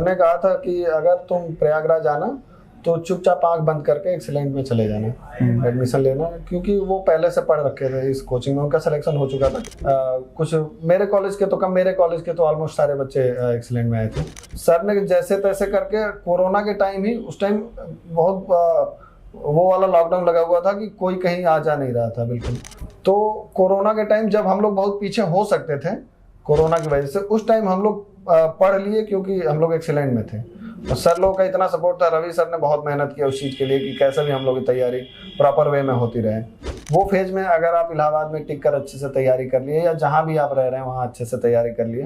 ने कहा था कि अगर तुम प्रयागराज आना तो चुपचाप आंख बंद करके एक्सीलेंट में चले जाना एडमिशन लेना, क्योंकि वो पहले से पढ़ रखे थे इस कोचिंग में, उनका सिलेक्शन हो चुका था। कुछ मेरे कॉलेज के तो कम, मेरे कॉलेज के तो ऑलमोस्ट सारे बच्चे एक्सीलेंट में आए थे। सर ने जैसे तैसे करके कोरोना के टाइम ही, उस टाइम बहुत वो वाला लॉकडाउन लगा हुआ था कि कोई कहीं आ जा नहीं रहा था बिल्कुल। तो कोरोना के टाइम जब हम लोग बहुत पीछे हो सकते थे कोरोना की वजह से, उस टाइम हम लोग पढ़ लिए क्योंकि हम लोग एक्सीलेंट में थे। और सर लोगों का इतना सपोर्ट था, रवि सर ने बहुत मेहनत किया उस चीज़ के लिए कि कैसे भी हम लोग की तैयारी प्रॉपर वे में होती रहे। वो फेज में अगर आप इलाहाबाद में टिक कर अच्छे से तैयारी कर लिए, या जहाँ भी आप रह रहे हैं वहाँ अच्छे से तैयारी कर लिए,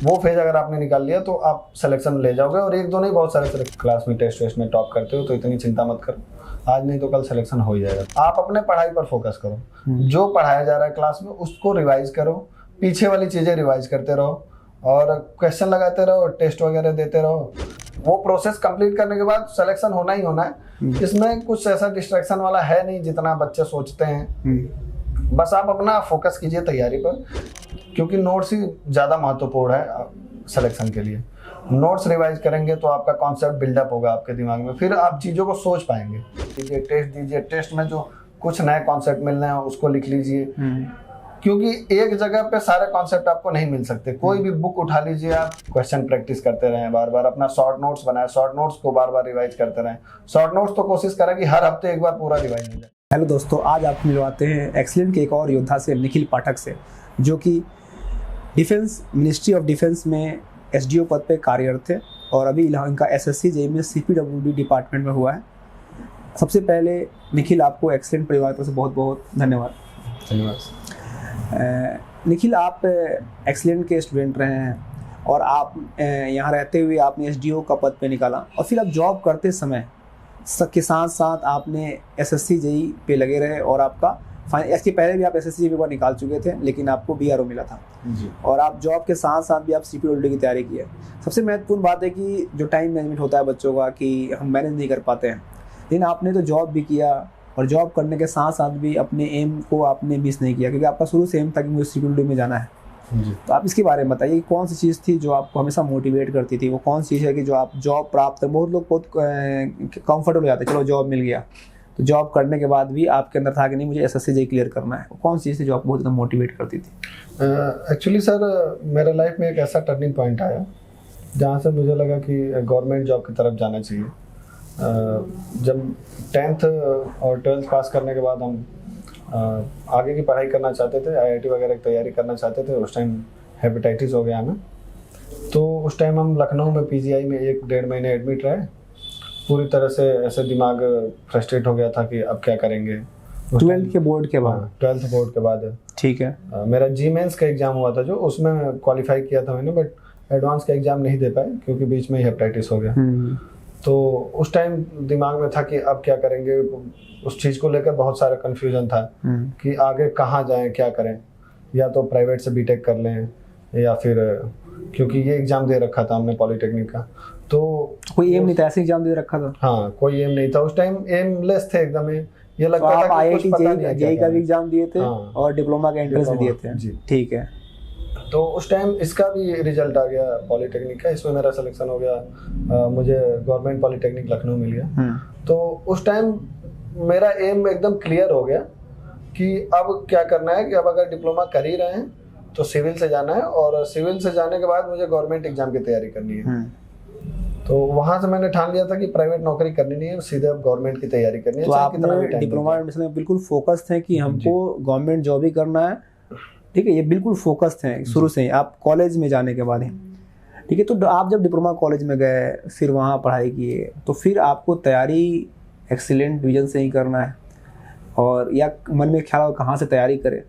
वो फेज अगर आपने निकाल लिया तो आप सिलेक्शन ले जाओगे। और एक दो नहीं, बहुत सारे क्लास में टेस्ट वेस्ट में टॉप करते हो तो इतनी चिंता मत करो, आज नहीं तो कल सिलेक्शन हो ही जाएगा। आप अपने पढ़ाई पर फोकस करो, जो पढ़ाया जा रहा है क्लास में उसको रिवाइज करो, पीछे वाली चीज़ें रिवाइज करते रहो और क्वेश्चन लगाते रहो, टेस्ट वगैरह देते रहो। वो प्रोसेस कंप्लीट करने के बाद सिलेक्शन होना ही होना है। इसमें कुछ ऐसा डिस्ट्रैक्शन वाला है नहीं जितना बच्चे सोचते हैं। बस आप अपना फोकस कीजिए तैयारी पर, क्योंकि नोट्स ही ज़्यादा महत्वपूर्ण है सिलेक्शन के लिए। नोट्स रिवाइज करेंगे तो आपका कॉन्सेप्ट बिल्डअप होगा आपके दिमाग में, फिर आप चीज़ों को सोच पाएंगे। टेस्ट दीजिए, टेस्ट में जो कुछ नए कॉन्सेप्ट मिलने हैं उसको लिख लीजिए, क्योंकि एक जगह पे सारे कॉन्सेप्ट आपको नहीं मिल सकते। कोई भी बुक उठा लीजिए, आप क्वेश्चन प्रैक्टिस करते रहें बार बार, अपना शॉर्ट नोट्स बनाए, शॉर्ट नोट्स को बार बार रिवाइज करते रहें। शॉर्ट नोट्स तो कोशिश करें कि हर हफ्ते एक बार पूरा रिवाइज हो जाए। हेलो दोस्तों, आज आपको मिलवाते हैं एक्सीलेंट के एक और योद्धा से, निखिल पाठक से, जो कि डिफेंस मिनिस्ट्री ऑफ डिफेंस में एसडीओ पद पे कार्यरत थे और अभी इनका एसएससी जेईई में सीपीडब्ल्यूडी डिपार्टमेंट में हुआ है। सबसे पहले निखिल, आपको एक्सीलेंट परिवार तरफ से बहुत बहुत धन्यवाद। निखिल, आप एक्सीलेंट के स्टूडेंट रहे हैं और आप यहाँ रहते हुए आपने एसडीओ का पद पे निकाला, और फिर आप जॉब करते समय के साथ साथ आपने एसएससी जेईई पे लगे रहे, और आपका इसके पहले भी आप एसएससी जेईई पेपर निकाल चुके थे लेकिन आपको बीआरओ मिला था जी। और आप जॉब के साथ साथ भी आप सीपीडब्ल्यूडी की तैयारी की है। सबसे महत्वपूर्ण बात है कि जो टाइम मैनेजमेंट होता है बच्चों का, कि हम मैनेज नहीं कर पाते हैं, लेकिन आपने तो जॉब भी किया और जॉब करने के साथ साथ भी अपने एम को आपने मिस नहीं किया, क्योंकि आपका शुरू से एम था कि मुझे सीपीडब्ल्यूडी में जाना है जी। तो आप इसके बारे में बताइए, कौन सी चीज़ थी जो आपको हमेशा मोटिवेट करती थी? वो कौन सी चीज़ है कि जो आप जॉब प्राप्त, बहुत लोग बहुत कंफर्टेबल हो जाते हैं, चलो जॉब मिल गया, तो जॉब करने के बाद भी आपके अंदर था कि नहीं मुझे एसएससी जेईई क्लियर करना है। कौन सी चीज़ थी जो आपको बहुत ज़्यादा मोटिवेट करती थी? एक्चुअली सर, मेरे लाइफ में एक ऐसा टर्निंग पॉइंट आया जहाँ से मुझे लगा कि गवर्नमेंट जॉब की तरफ जाना चाहिए। जब 10th और 12th पास करने के बाद हम आगे की पढ़ाई करना चाहते थे, आईआईटी वगैरह की तैयारी करना चाहते थे। उस टाइम हेपेटाइटिस हो गया हमें, तो उस टाइम हम लखनऊ में पीजीआई में 1-1.5 महीने एडमिट रहे। पूरी तरह से ऐसे दिमाग फ्रस्ट्रेट हो गया था कि अब क्या करेंगे। 12th के बोर्ड के बाद? 12th बोर्ड के बाद, ठीक है। मेरा जी मेंस का एग्ज़ाम हुआ था, जो उसमें क्वालिफाई किया था मैंने, बट एडवांस का एग्ज़ाम नहीं दे पाए क्योंकि बीच में ही हेपेटाइटिस हो गया। तो उस टाइम दिमाग में था कि अब क्या करेंगे। उस चीज़ को लेकर बहुत सारा कन्फ्यूजन था कि आगे कहाँ जाएं, क्या करें, या तो प्राइवेट से बीटेक कर लें, या फिर क्योंकि ये एग्ज़ाम दे रखा था हमने पॉलिटेक्निक का, तो कोई एम नहीं था, ऐसे एग्ज़ाम दे रखा था। हाँ, कोई एम नहीं था उस टाइम, एमलेस थे एकदम। ये लगता था कि आईआईटी जेईई का भी एग्ज़ाम दिए थे और डिप्लोमा का एंट्रेंस भी दिए थे जी, ठीक है। तो उस टाइम इसका भी रिजल्ट आ गया पॉलिटेक्निक का, इसमें मेरा सिलेक्शन हो गया। मुझे गवर्नमेंट पॉलिटेक्निक लखनऊ मिल गया। तो उस टाइम मेरा एम एकदम क्लियर हो गया कि अब क्या करना है, कि अब अगर डिप्लोमा कर ही रहे हैं तो सिविल से जाना है, और सिविल से जाने के बाद मुझे गवर्नमेंट एग्जाम की तैयारी करनी है। तो वहाँ से मैंने ठान लिया था कि प्राइवेट नौकरी करनी नहीं है, सीधे अब गवर्नमेंट की तैयारी करनी है। तो आपने डिप्लोमा में बिल्कुल फोकस थे कि हमको गवर्नमेंट जॉब ही करना है, ठीक है, ये बिल्कुल फोकस थे शुरू से ही, आप कॉलेज में जाने के बाद ही, ठीक है। तो आप जब डिप्लोमा कॉलेज में गए, फिर वहाँ पढ़ाई किए, तो फिर आपको तैयारी एक्सीलेंट डिवीजन से ही करना है, और या मन में ख्याल कहाँ से तैयारी करें,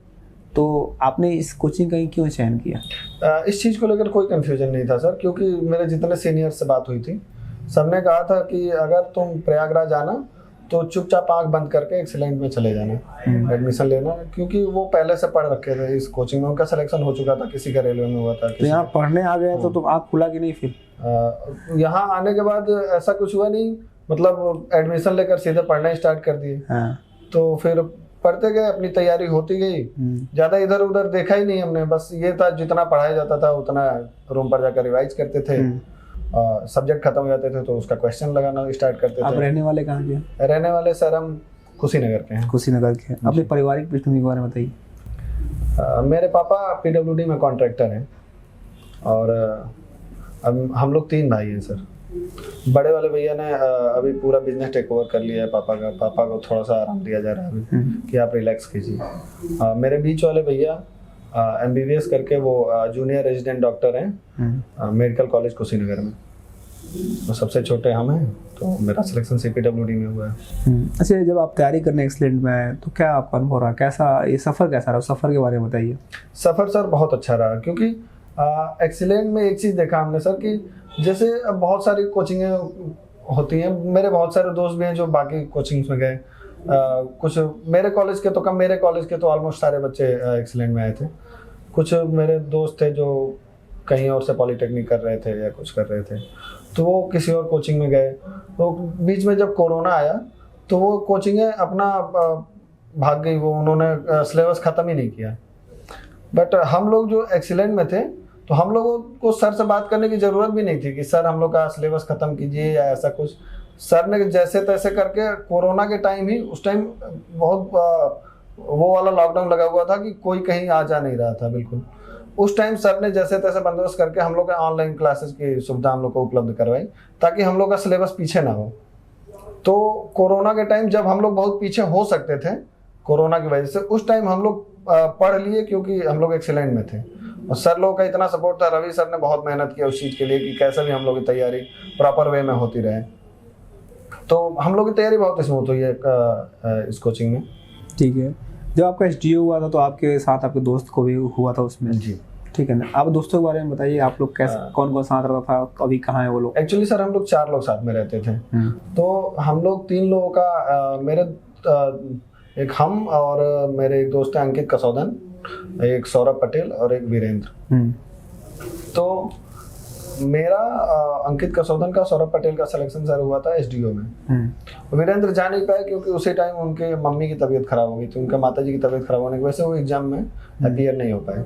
तो आपने इस कोचिंग का ही क्यों चयन किया? इस चीज़ को लेकर कोई कंफ्यूजन नहीं था सर, क्योंकि मेरे जितने सीनियर से बात हुई थी, सबने कहा था कि अगर तुम प्रयागराज आना तो चुपचाप आंख बंद करके एक्सीलेंट में चले जाना एडमिशन लेना, क्योंकि वो पहले से पढ़ रखे थे इस कोचिंग में, उनका सिलेक्शन हो चुका था, किसी का रेलवे में हुआ था। तो यहाँ पढ़ने आ गए तो आंख खुला कि नहीं? फिर यहाँ आने के बाद ऐसा कुछ हुआ नहीं, मतलब एडमिशन लेकर सीधे पढ़ना स्टार्ट कर दिए। तो फिर पढ़ते गए, अपनी तैयारी होती गई, ज़्यादा इधर उधर देखा ही नहीं हमने। बस ये था जितना पढ़ाया जाता था उतना रूम पर जाकर रिवाइज करते थे। सब्जेक्ट खत्म हो जाते थे तो उसका क्वेश्चन लगाना स्टार्ट करते आप थे। रहने वाले कहाँ के हैं? रहने वाले सर हम कुशीनगर के हैं। कुशीनगर के हैं। अपने पारिवारिक पृष्ठभूमि के बारे में बताइए। मेरे पापा पीडब्ल्यूडी में कॉन्ट्रैक्टर हैं और अब हम लोग 3 भाई हैं सर। बड़े वाले भैया ने अभी पूरा बिजनेस टेक ओवर कर लिया है पापा का। पापा को थोड़ा सा आराम दिया जा रहा है अभी कि आप रिलैक्स कीजिए। मेरे बीच वाले भैया MBBS करके वो जूनियर रेजिडेंट डॉक्टर हैं मेडिकल कॉलेज कुशीनगर में। तो सबसे छोटे हम हैं, तो मेरा सिलेक्शन CPWD में हुआ है। अच्छा, जब आप तैयारी करने एक्सीलेंट में आए तो क्या आपका अनुभव रहा? कैसा ये सफ़र कैसा रहा? सफ़र के बारे में बताइए। सफ़र सर बहुत अच्छा रहा क्योंकि एक्सीलेंट में एक चीज़ देखा हमने सर कि जैसे अब बहुत सारी कोचिंगें होती हैं। मेरे बहुत सारे दोस्त भी हैं जो बाकी कोचिंग्स में गए। कुछ मेरे कॉलेज के तो कम, मेरे कॉलेज के तो ऑलमोस्ट सारे बच्चे एक्सीलेंट में आए थे। कुछ मेरे दोस्त थे जो कहीं और से पॉलीटेक्निक कर रहे थे या कुछ कर रहे थे, तो वो किसी और कोचिंग में गए। तो बीच में जब कोरोना आया तो वो कोचिंगें अपना भाग गई, वो उन्होंने सिलेबस ख़त्म ही नहीं किया। बट हम लोग जो एक्सीलेंट में थे तो हम लोगों को सर से बात करने की ज़रूरत भी नहीं थी कि सर हम लोग का सिलेबस ख़त्म कीजिए या ऐसा कुछ। सर ने जैसे तैसे करके कोरोना के टाइम ही, उस टाइम बहुत वो वाला लॉकडाउन लगा हुआ था कि कोई कहीं आ जा नहीं रहा था बिल्कुल। उस टाइम सर ने जैसे तैसे बंदोबस्त करके हम लोग के ऑनलाइन क्लासेस की सुविधा हम लोग को उपलब्ध करवाई ताकि हम लोग का सिलेबस पीछे ना हो। तो कोरोना के टाइम जब हम लोग बहुत पीछे हो सकते थे कोरोना की वजह से, उस टाइम हम लोग पढ़ लिए क्योंकि हम लोग एक्सीलेंट में थे और सर लोगों का इतना सपोर्ट था। रवि सर ने बहुत मेहनत किया उस चीज़ के लिए कि कैसे भी हम लोग की तैयारी प्रॉपर वे में होती रहे। तो हम लोग की तैयारी बहुत स्मूथ हुई है इस कोचिंग में। ठीक है। जब आपका SDO हुआ था तो आपके साथ आपके दोस्त को भी हुआ था उसमें? जी, ठीक है ना। आप दोस्तों के बारे में बताइए, आप लोग कैसे कौन कौन साथ रहता था, अभी कहाँ है वो लोग? एक्चुअली सर हम लोग 4 लोग साथ में रहते थे। तो हम लोग 3 लोगों का मेरे एक हम और मेरे एक दोस्त हैं अंकित कसौदन, एक सौरभ पटेल और एक वीरेंद्र। तो मेरा अंकित कसौदन का, सौरभ पटेल का सिलेक्शन सर हुआ था SDO में। वीरेंद्र जा नहीं पाए क्योंकि उसी टाइम उनके मम्मी की तबीयत खराब हो गई थी। उनके माताजी की तबीयत खराब होने की वजह से वो एग्जाम में अपीयर नहीं हो पाए।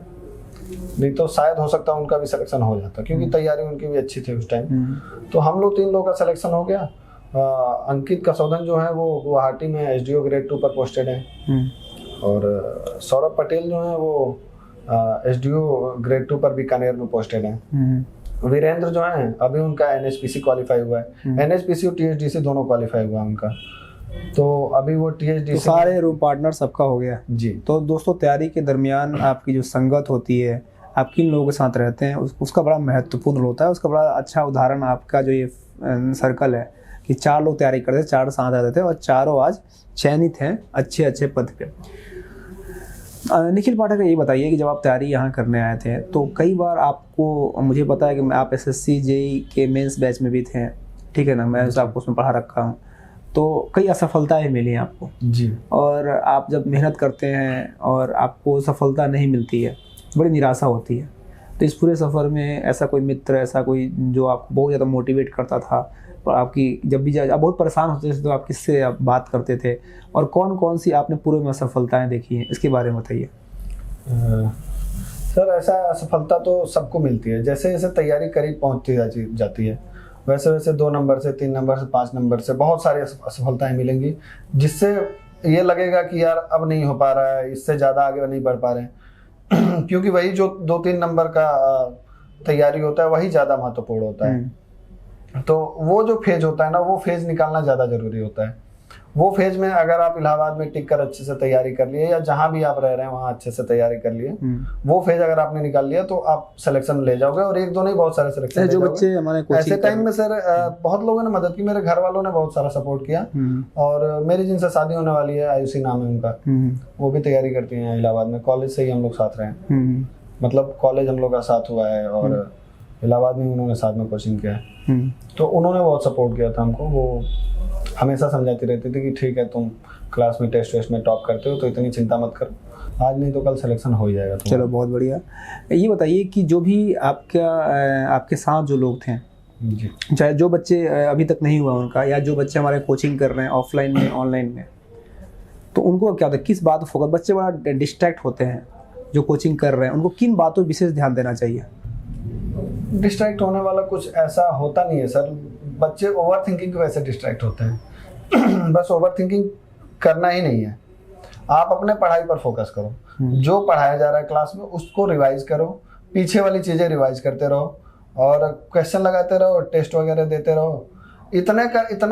नहीं तो शायद हो सकता उनका भी सिलेक्शन हो जाता क्योंकि तैयारी उनकी भी अच्छी थी उस टाइम। तो हम लोग 3 लोगों का सिलेक्शन हो गया। अंकित कसौदन जो है वो गुवाहाटी में SDO ग्रेड 2 पर पोस्टेड है और सौरभ पटेल जो है वो SDO ग्रेड 2 पर बीकानेर में पोस्टेड है। वीरेंद्र जो है अभी उनका NHPC क्वालिफाई हुआ है। NHPC और THDC दोनों क्वालिफाई हुआ उनका। तो अभी वो THDC तो सारे रूम पार्टनर सबका हो गया जी। तो दोस्तों, तैयारी के दरमियान आपकी जो संगत होती है, आप किन लोगों के साथ रहते हैं, उसका बड़ा महत्वपूर्ण होता है। उसका बड़ा अच्छा उदाहरण आपका जो ये सर्कल है कि 4 लोग तैयारी करते थे, 4 साथ रहते थे और चारों आज चयनित हैं अच्छे अच्छे पद पे। निखिल पाठक, ये बताइए कि जब आप तैयारी यहाँ करने आए थे तो कई बार आपको, मुझे पता है कि आप SSC JEE के मेंस बैच में भी थे, ठीक है ना, मैं आपको उसमें पढ़ा रखा हूँ, तो कई असफलताएं मिली आपको जी। और आप जब मेहनत करते हैं और आपको सफलता नहीं मिलती है, बड़ी निराशा होती है। तो इस पूरे सफ़र में ऐसा कोई मित्र, ऐसा कोई जो आपको बहुत ज़्यादा मोटिवेट करता था, और आपकी जब भी आप बहुत परेशान होते थे तो आप किससे आप बात करते थे, और कौन कौन सी आपने पूरे में असफलताएं देखी हैं, इसके बारे में बताइए। सर ऐसा असफलता तो सबको मिलती है। जैसे जैसे तैयारी करीब पहुंचती जाती है वैसे वैसे 2 नंबर से 3 नंबर से 5 नंबर से बहुत सारी असफलताएं मिलेंगी जिससे ये लगेगा कि यार अब नहीं हो पा रहा है, इससे ज़्यादा आगे नहीं बढ़ पा रहे हैं क्योंकि वही जो 2-3 नंबर का तैयारी होता है वही ज़्यादा महत्वपूर्ण होता है। तो वो जो फेज होता है ना, वो फेज निकालना ज़्यादा ज़रूरी होता है। वो फेज में अगर आप इलाहाबाद में टिक कर अच्छे से तैयारी कर लिए या जहाँ भी आप रह रहे हैं वहाँ अच्छे से तैयारी कर लिए, वो फेज अगर आपने निकाल लिया तो आप सिलेक्शन ले जाओगे और 1-2 नहीं बहुत सारे सिलेक्शन जो बच्चे हमारे कोचिंग ऐसे टाइम में सर बहुत लोगों ने मदद की। मेरे घर वालों ने बहुत सारा सपोर्ट किया और मेरी जिनसे शादी होने वाली है, आयुषी नाम है उनका, वो भी तैयारी करती हैं इलाहाबाद में। कॉलेज से ही हम लोग साथ रहे, मतलब कॉलेज हम लोग का साथ हुआ है और इलाहाबाद में उन्होंने साथ में कोचिंग किया है। तो उन्होंने बहुत सपोर्ट किया था हमको। वो हमेशा समझाती रहती थी कि ठीक है, तुम क्लास में टेस्ट में टॉप करते हो तो इतनी चिंता मत करो, आज नहीं तो कल सिलेक्शन हो ही जाएगा। चलो बहुत बढ़िया। ये बताइए कि जो भी आपके साथ जो लोग थे जी, चाहे जो बच्चे अभी तक नहीं हुआ उनका, या जो बच्चे हमारे कोचिंग कर रहे हैं ऑफलाइन में ऑनलाइन में, तो उनको क्या होता है, किस बात पर फोकस, बच्चे बड़ा डिस्ट्रैक्ट होते हैं जो कोचिंग कर रहे हैं, उनको किन बातों पर विशेष ध्यान देना चाहिए? डिस्ट्रैक्ट होने वाला कुछ ऐसा होता नहीं है सर। बच्चे ओवर थिंकिंग की वजह से डिस्ट्रैक्ट होते हैं। बस ओवर थिंकिंग करना ही नहीं है, आप अपने पढ़ाई पर फोकस करो। जो पढ़ाया जा रहा है क्लास में उसको रिवाइज करो, पीछे वाली चीज़ें रिवाइज करते रहो और क्वेश्चन लगाते रहो, टेस्ट वगैरह देते रहो। इतना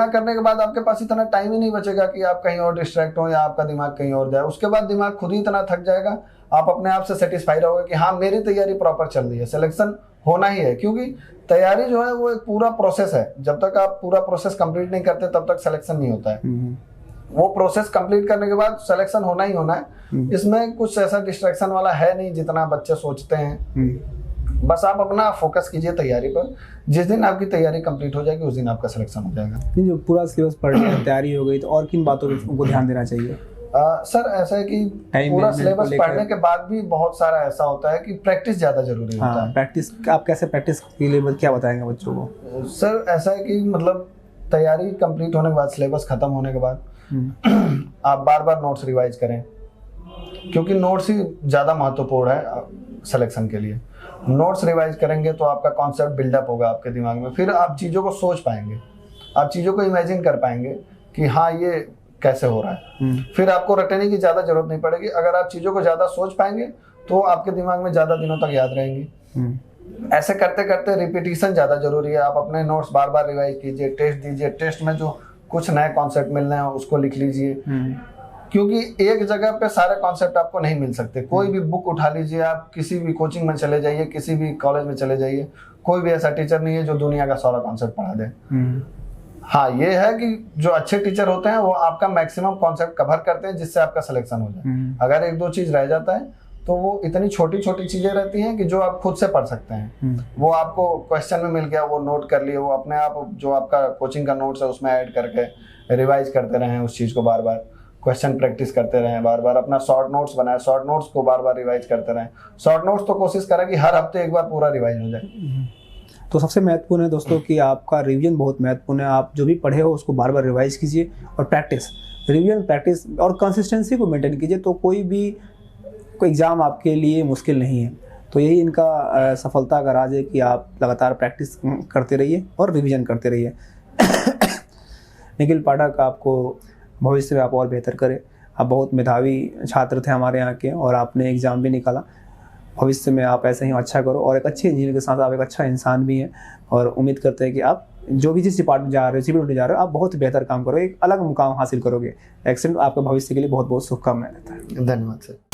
करने के बाद आपके पास इतना टाइम ही नहीं बचेगा कि आप कहीं और डिस्ट्रैक्ट हो या आपका दिमाग कहीं और जाए। उसके बाद दिमाग खुद ही इतना थक जाएगा, आप अपने आप से सेटिस्फाई रहोगे कि हाँ मेरी तैयारी प्रॉपर चल रही है, सिलेक्शन होना ही है। क्योंकि तैयारी जो है वो एक पूरा प्रोसेस है, जब तक आप पूरा प्रोसेस कंप्लीट नहीं करते तब तक सिलेक्शन नहीं होता है। वो प्रोसेस कंप्लीट करने के बाद सिलेक्शन होना ही होना है। इसमें कुछ ऐसा डिस्ट्रैक्शन वाला है नहीं जितना बच्चे सोचते हैं। बस आप अपना फोकस कीजिए तैयारी पर, जिस दिन आपकी तैयारी कंप्लीट हो जाएगी उस दिन आपका सिलेक्शन हो जाएगा। जो पूरा सिलेबस पढ़ लिया, तैयारी हो गई, तो और किन बातों पर उनको ध्यान देना चाहिए? सर ऐसा है कि पूरा सिलेबस पढ़ने के बाद भी बहुत सारा ऐसा होता है कि प्रैक्टिस ज़्यादा जरूरी होता है। प्रैक्टिस आप कैसे प्रैक्टिस के लिए क्या बताएंगे बच्चों को? सर ऐसा है कि मतलब तैयारी कंप्लीट होने के बाद, सिलेबस खत्म होने के बाद आप बार बार नोट्स रिवाइज करें, क्योंकि नोट्स ही ज़्यादा महत्वपूर्ण है सिलेक्शन के लिए। नोट्स रिवाइज करेंगे तो आपका कॉन्सेप्ट बिल्डअप होगा आपके दिमाग में, फिर आप चीज़ों को सोच पाएंगे, आप चीज़ों को इमेजिन कर पाएंगे कि हाँ ये कैसे हो रहा है। फिर आपको रटने की ज़्यादा जरूरत नहीं पड़ेगी। अगर आप चीज़ों को ज़्यादा सोच पाएंगे तो आपके दिमाग में ज़्यादा दिनों तक याद रहेंगी। ऐसे करते करते रिपीटिशन ज़्यादा जरूरी है। आप अपने नोट्स बार बार रिवाइज कीजिए, टेस्ट दीजिए, टेस्ट में जो कुछ नए कॉन्सेप्ट मिलने हैं उसको लिख लीजिए, क्योंकि एक जगह पे सारे कॉन्सेप्ट आपको नहीं मिल सकते। कोई भी बुक उठा लीजिए, आप किसी भी कोचिंग में चले जाइए, किसी भी कॉलेज में चले जाइए, कोई भी ऐसा टीचर नहीं है जो दुनिया का सारा कॉन्सेप्ट पढ़ा दे। हाँ ये है कि जो अच्छे टीचर होते हैं वो आपका मैक्सिमम कॉन्सेप्ट कवर करते हैं जिससे आपका सिलेक्शन हो जाए। अगर एक दो चीज रह जाता है तो वो इतनी छोटी छोटी चीजें रहती हैं कि जो आप खुद से पढ़ सकते हैं। वो आपको क्वेश्चन में मिल गया, वो नोट कर लिए, वो अपने आप जो आपका कोचिंग का नोट्स है उसमें ऐड करके रिवाइज करते रहें उस चीज को, बार बार क्वेश्चन प्रैक्टिस करते रहें, बार बार अपना शॉर्ट नोट्स बनाए, शॉर्ट नोट्स को बार बार रिवाइज करते रहें। शॉर्ट नोट्स तो कोशिश करें कि हर हफ्ते एक बार पूरा रिवाइज हो जाए। तो सबसे महत्वपूर्ण है दोस्तों कि आपका रिवीजन बहुत महत्वपूर्ण है। आप जो भी पढ़े हो उसको बार बार रिवाइज कीजिए और प्रैक्टिस, रिवीजन, प्रैक्टिस और कंसिस्टेंसी को मेंटेन कीजिए, तो कोई एग्ज़ाम आपके लिए मुश्किल नहीं है। तो यही इनका सफलता का राज है कि आप लगातार प्रैक्टिस करते रहिए और रिवीजन करते रहिए। निखिल पाठक, आपको भविष्य में आप और बेहतर करें। आप बहुत मेधावी छात्र थे हमारे यहाँ के और आपने एग्ज़ाम भी निकाला। भविष्य में आप ऐसे ही अच्छा करो और एक अच्छे इंजीनियर के साथ आप एक अच्छा इंसान भी हैं, और उम्मीद करते हैं कि आप जो भी जिस डिपार्टमेंट जा रहे हो, सिविल जा रहे हो, आप बहुत बेहतर काम करोगे, एक अलग मुकाम हासिल करोगे। एक्सीलेंट, आपके भविष्य के लिए बहुत बहुत शुभकामनाएं देता है। धन्यवाद सर।